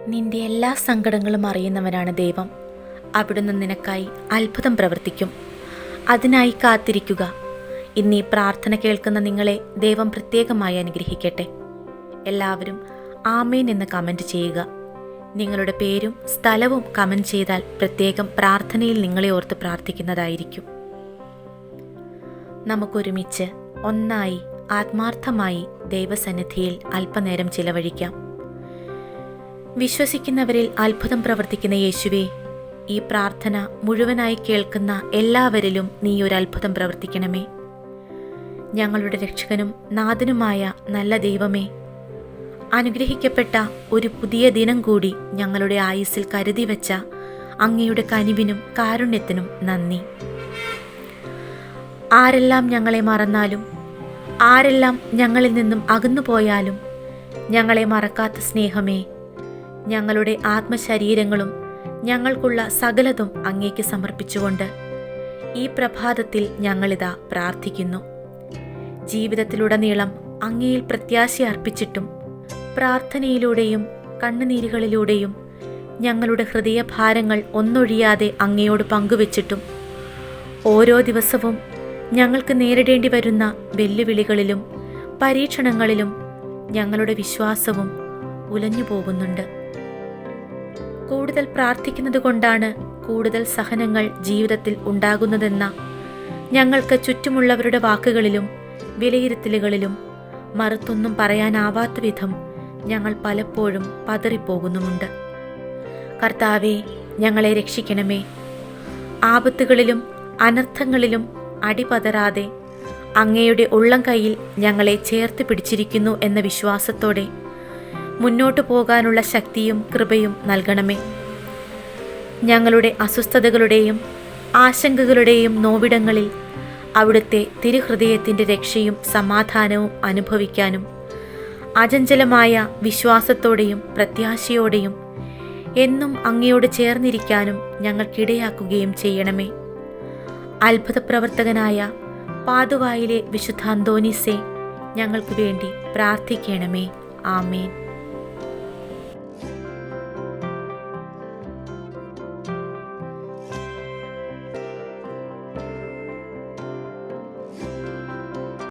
നിന്റെ എല്ലാ സങ്കടങ്ങളും അറിയുന്നവനാണ് ദൈവം. അവിടുന്ന് നിനക്കായി അത്ഭുതം പ്രവർത്തിക്കും. അതിനായി കാത്തിരിക്കുക. ഇന്നീ പ്രാർത്ഥന കേൾക്കുന്ന നിങ്ങളെ ദൈവം പ്രത്യേകമായി അനുഗ്രഹിക്കട്ടെ. എല്ലാവരും ആമേൻ എന്ന് കമൻറ്റ് ചെയ്യുക. നിങ്ങളുടെ പേരും സ്ഥലവും കമൻറ്റ് ചെയ്താൽ പ്രത്യേകം പ്രാർത്ഥനയിൽ നിങ്ങളെ ഓർത്ത് പ്രാർത്ഥിക്കുന്നതായിരിക്കും. നമുക്കൊരുമിച്ച് ഒന്നായി ആത്മാർത്ഥമായി ദൈവസന്നിധിയിൽ അല്പനേരം ചിലവഴിക്കാം. വിശ്വസിക്കുന്നവരിൽ അത്ഭുതം പ്രവർത്തിക്കുന്ന യേശുവേ, ഈ പ്രാർത്ഥന മുഴുവനായി കേൾക്കുന്ന എല്ലാവരിലും നീ ഒരു അത്ഭുതം പ്രവർത്തിക്കണമേ. ഞങ്ങളുടെ രക്ഷകനും നാഥനുമായ നല്ല ദൈവമേ, അനുഗ്രഹിക്കപ്പെട്ട ഒരു പുതിയ ദിനം കൂടി ഞങ്ങളുടെ ആയുസ്സിൽ കരുതി വച്ച അങ്ങയുടെ കനിവിനും കാരുണ്യത്തിനും നന്ദി. ആരെല്ലാം ഞങ്ങളെ മറന്നാലും, ആരെല്ലാം ഞങ്ങളിൽ നിന്നും അകന്നുപോയാലും, ഞങ്ങളെ മറക്കാത്ത സ്നേഹമേ, ഞങ്ങളുടെ ആത്മശരീരങ്ങളും ഞങ്ങൾക്കുള്ള സകലതും അങ്ങേക്ക് സമർപ്പിച്ചുകൊണ്ട് ഈ പ്രഭാതത്തിൽ ഞങ്ങളിതാ പ്രാർത്ഥിക്കുന്നു. ജീവിതത്തിലുടനീളം അങ്ങയിൽ പ്രത്യാശ അർപ്പിച്ചിട്ടും പ്രാർത്ഥനയിലൂടെയും കണ്ണുനീരുകളിലൂടെയും ഞങ്ങളുടെ ഹൃദയഭാരങ്ങൾ ഒന്നൊഴിയാതെ അങ്ങയോട് പങ്കുവച്ചിട്ടും ഓരോ ദിവസവും ഞങ്ങൾക്ക് നേരിടേണ്ടി വരുന്ന വെല്ലുവിളികളിലും പരീക്ഷണങ്ങളിലും ഞങ്ങളുടെ വിശ്വാസവും ഉലഞ്ഞു പോകുന്നുണ്ട്. കൂടുതൽ പ്രാർത്ഥിക്കുന്നത് കൊണ്ടാണ് കൂടുതൽ സഹനങ്ങൾ ജീവിതത്തിൽ ഉണ്ടാകുന്നതെന്ന ഞങ്ങൾക്ക് ചുറ്റുമുള്ളവരുടെ വാക്കുകളിലും വിലയിരുത്തലുകളിലും മറുത്തൊന്നും പറയാനാവാത്ത വിധം ഞങ്ങൾ പലപ്പോഴും പതറിപ്പോകുന്നുമുണ്ട്. കർത്താവേ, ഞങ്ങളെ രക്ഷിക്കണമേ. ആപത്തുകളിലും അനർത്ഥങ്ങളിലും അടിപതറാതെ അങ്ങയുടെ ഉള്ളം കൈയിൽ ഞങ്ങളെ ചേർത്ത് പിടിച്ചിരിക്കുന്നു എന്ന വിശ്വാസത്തോടെ മുന്നോട്ടു പോകാനുള്ള ശക്തിയും കൃപയും നൽകണമേ. ഞങ്ങളുടെ അസ്വസ്ഥതകളുടെയും ആശങ്കകളുടെയും നോവിടങ്ങളിൽ അവിടുത്തെ തിരുഹൃദയത്തിൻ്റെ രക്ഷയും സമാധാനവും അനുഭവിക്കാനും അചഞ്ചലമായ വിശ്വാസത്തോടെയും പ്രത്യാശയോടെയും എന്നും അങ്ങയോട് ചേർന്നിരിക്കാനും ഞങ്ങൾക്കിടയാക്കുകയും ചെയ്യണമേ. അത്ഭുതപ്രവർത്തകനായ പാതുവായിലെ വിശുദ്ധ അന്തോനീസേ, ഞങ്ങൾക്ക് വേണ്ടി പ്രാർത്ഥിക്കണമേ. ആമേൻ.